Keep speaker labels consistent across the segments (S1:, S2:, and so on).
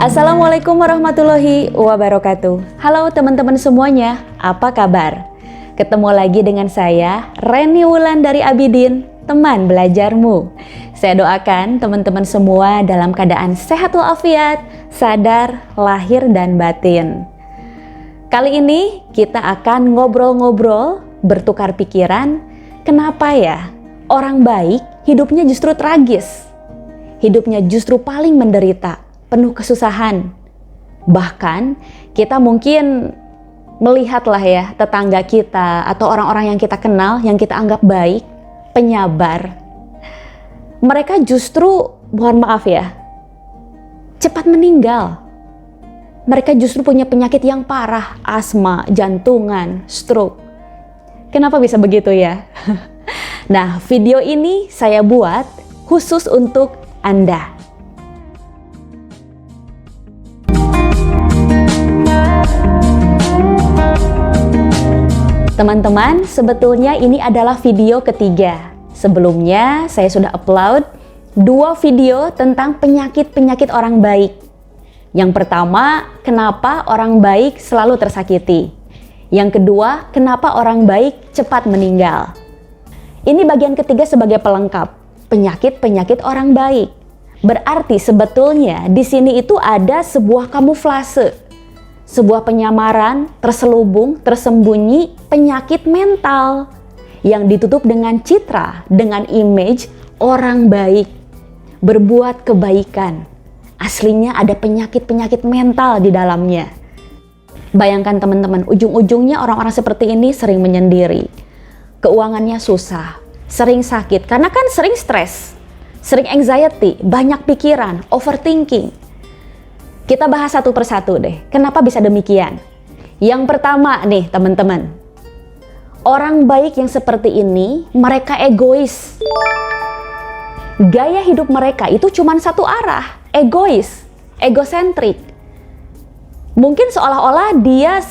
S1: Assalamualaikum warahmatullahi wabarakatuh. Halo teman-teman semuanya, apa kabar? Ketemu lagi dengan saya, Reni Wulan dari Abidin, teman belajarmu. Saya doakan teman-teman semua dalam keadaan sehat walafiat, sadar, lahir dan batin. Kali ini kita akan ngobrol-ngobrol, bertukar pikiran, kenapa ya orang baik hidupnya justru tragis? Hidupnya justru paling menderita, penuh kesusahan. Bahkan kita mungkin melihatlah ya tetangga kita atau orang-orang yang kita kenal, yang kita anggap baik, penyabar. Mereka justru, mohon maaf ya, cepat meninggal. Mereka justru punya penyakit yang parah, asma, jantungan, stroke. Kenapa bisa begitu ya? Nah, video ini saya buat khusus untuk Anda. Teman-teman, sebetulnya ini adalah video ketiga. Sebelumnya saya sudah upload 2 video tentang penyakit-penyakit orang baik. Yang pertama, kenapa orang baik selalu tersakiti. Yang kedua, kenapa orang baik cepat meninggal. Ini bagian ketiga sebagai pelengkap, penyakit-penyakit orang baik. Berarti sebetulnya di sini itu ada sebuah kamuflase. Sebuah penyamaran, terselubung, tersembunyi penyakit mental yang ditutup dengan citra, dengan image orang baik, berbuat kebaikan. Aslinya ada penyakit-penyakit mental di dalamnya. Bayangkan teman-teman, ujung-ujungnya orang-orang seperti ini sering menyendiri. Keuangannya susah, sering sakit, karena kan sering stres, sering anxiety, banyak pikiran, overthinking. Kita bahas satu persatu deh, kenapa bisa demikian? Yang pertama nih teman-teman, orang baik yang seperti ini, mereka egois. Gaya hidup mereka itu cuma satu arah, egois, egosentrik. Mungkin seolah-olah dia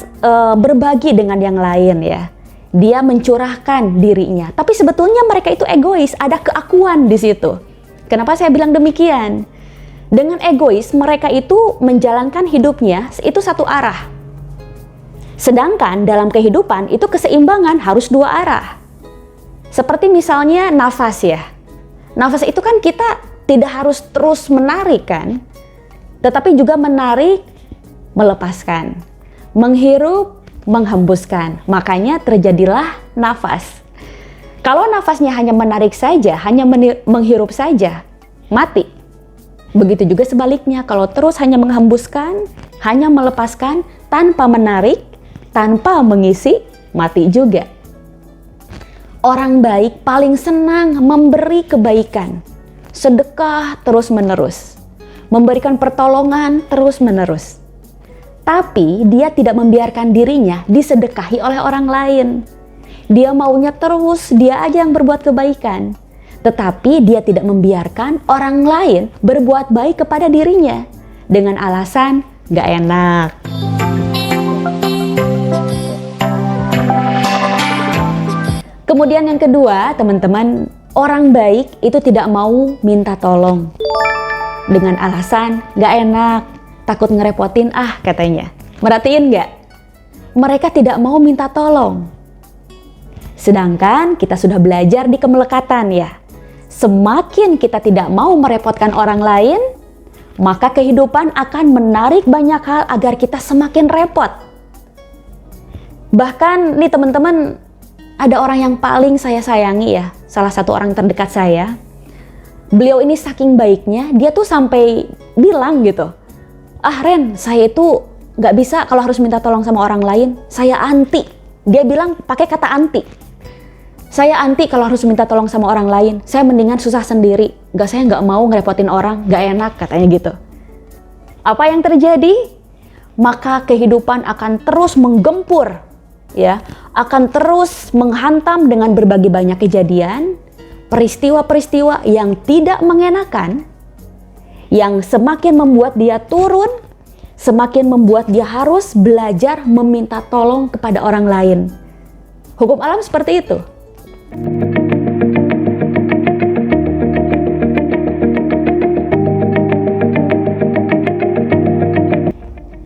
S1: berbagi dengan yang lain ya. Dia mencurahkan dirinya, tapi sebetulnya mereka itu egois, ada keakuan di situ. Kenapa saya bilang demikian? Dengan egois, mereka itu menjalankan hidupnya itu satu arah. Sedangkan dalam kehidupan itu keseimbangan harus 2 arah. Seperti misalnya nafas ya. Nafas itu kan kita tidak harus terus menarik kan, tetapi juga menarik, melepaskan. Menghirup, menghembuskan. Makanya terjadilah nafas. Kalau nafasnya hanya menarik saja, hanya menghirup saja, mati. Begitu juga sebaliknya, kalau terus hanya menghembuskan, hanya melepaskan, tanpa menarik, tanpa mengisi, mati juga. Orang baik paling senang memberi kebaikan, sedekah terus-menerus, memberikan pertolongan terus-menerus. Tapi dia tidak membiarkan dirinya disedekahi oleh orang lain. Dia maunya terus dia aja yang berbuat kebaikan. Tetapi dia tidak membiarkan orang lain berbuat baik kepada dirinya dengan alasan gak enak. Kemudian yang kedua, teman-teman, orang baik itu tidak mau minta tolong dengan alasan gak enak, takut ngerepotin katanya. Merhatiin gak? Mereka tidak mau minta tolong. Sedangkan kita sudah belajar di kemelekatan ya. Semakin kita tidak mau merepotkan orang lain, maka kehidupan akan menarik banyak hal agar kita semakin repot. Bahkan nih teman-teman, ada orang yang paling saya sayangi ya, salah satu orang terdekat saya. Beliau ini saking baiknya, dia tuh sampai bilang gitu, Ren, saya itu gak bisa kalau harus minta tolong sama orang lain, saya anti. Dia bilang pakai kata anti. Saya anti kalau harus minta tolong sama orang lain. Saya mendingan susah sendiri. Saya nggak mau ngerepotin orang, nggak enak katanya gitu. Apa yang terjadi? Maka kehidupan akan terus menggempur, ya, akan terus menghantam dengan berbagai banyak kejadian, peristiwa-peristiwa yang tidak mengenakan, yang semakin membuat dia turun, semakin membuat dia harus belajar meminta tolong kepada orang lain. Hukum alam seperti itu.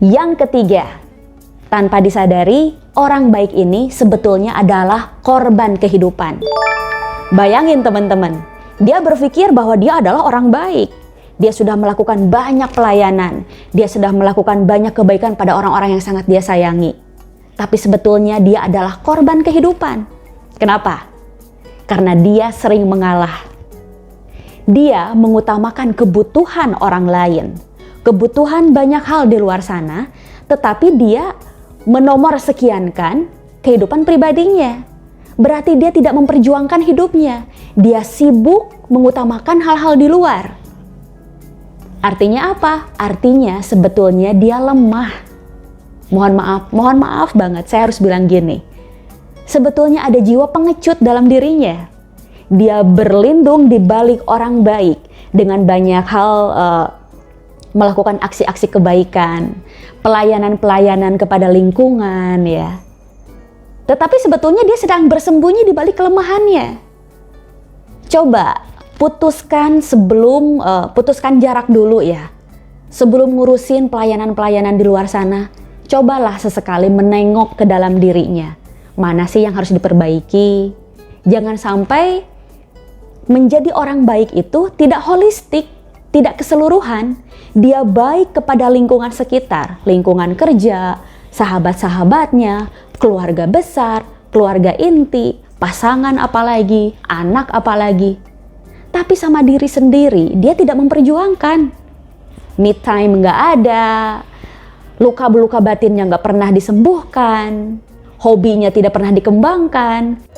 S1: Yang ketiga, tanpa disadari, orang baik ini sebetulnya adalah korban kehidupan. Bayangin teman-teman, dia berpikir bahwa dia adalah orang baik. Dia sudah melakukan banyak pelayanan. Dia sudah melakukan banyak kebaikan pada orang-orang yang sangat dia sayangi. Tapi sebetulnya dia adalah korban kehidupan. Kenapa? Karena dia sering mengalah. Dia mengutamakan kebutuhan orang lain. Kebutuhan banyak hal di luar sana, tetapi dia menomorsekiankan kehidupan pribadinya. Berarti dia tidak memperjuangkan hidupnya. Dia sibuk mengutamakan hal-hal di luar. Artinya apa? Artinya sebetulnya dia lemah. Mohon maaf banget, saya harus bilang gini. Sebetulnya ada jiwa pengecut dalam dirinya. Dia berlindung di balik orang baik dengan banyak hal, melakukan aksi-aksi kebaikan, pelayanan-pelayanan kepada lingkungan ya. Tetapi sebetulnya dia sedang bersembunyi di balik kelemahannya. Coba putuskan jarak dulu ya. Sebelum ngurusin pelayanan-pelayanan di luar sana, cobalah sesekali menengok ke dalam dirinya. Mana sih yang harus diperbaiki? Jangan sampai menjadi orang baik itu tidak holistik, tidak keseluruhan. Dia baik kepada lingkungan sekitar, lingkungan kerja, sahabat-sahabatnya, keluarga besar, keluarga inti, pasangan apalagi, anak apalagi. Tapi sama diri sendiri, dia tidak memperjuangkan. Me time nggak ada, luka-luka batinnya nggak pernah disembuhkan, hobinya tidak pernah dikembangkan.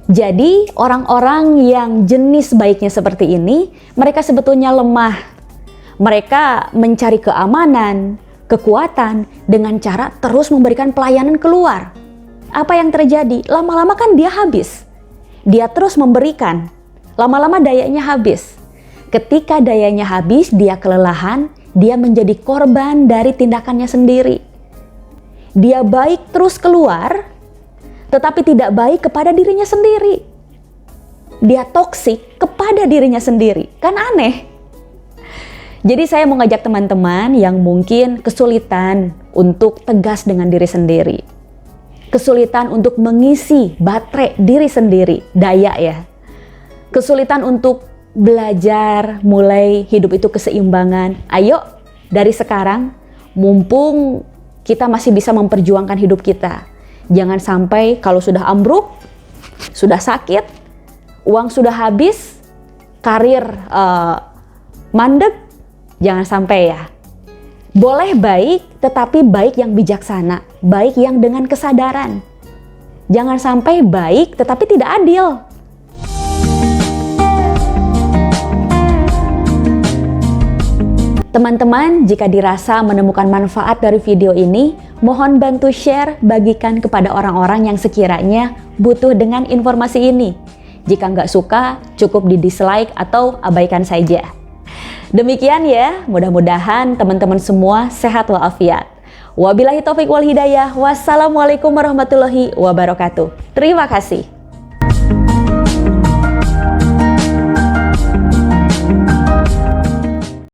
S1: Jadi orang-orang yang jenis baiknya seperti ini, mereka sebetulnya lemah. Mereka mencari keamanan, kekuatan dengan cara terus memberikan pelayanan keluar. Apa yang terjadi? Lama-lama kan dia habis. Dia terus memberikan. Lama-lama dayanya habis. Ketika dayanya habis, dia kelelahan, dia menjadi korban dari tindakannya sendiri. Dia baik terus keluar, tetapi tidak baik kepada dirinya sendiri. Dia toksik kepada dirinya sendiri. Kan aneh. Jadi saya mau ngajak teman-teman yang mungkin kesulitan untuk tegas dengan diri sendiri. Kesulitan untuk mengisi baterai diri sendiri, daya ya. Kesulitan untuk belajar, mulai hidup itu keseimbangan. Ayo dari sekarang, mumpung kita masih bisa memperjuangkan hidup kita. Jangan sampai kalau sudah ambruk, sudah sakit, uang sudah habis, karir mandek, jangan sampai ya. Boleh baik, tetapi baik yang bijaksana, baik yang dengan kesadaran. Jangan sampai baik, tetapi tidak adil. Teman-teman, jika dirasa menemukan manfaat dari video ini, mohon bantu share, bagikan kepada orang-orang yang sekiranya butuh dengan informasi ini. Jika nggak suka, cukup di dislike atau abaikan saja. Demikian ya, mudah-mudahan teman-teman semua sehat walafiat. Wabillahi taufik wal hidayah. Wassalamualaikum warahmatullahi wabarakatuh. Terima kasih.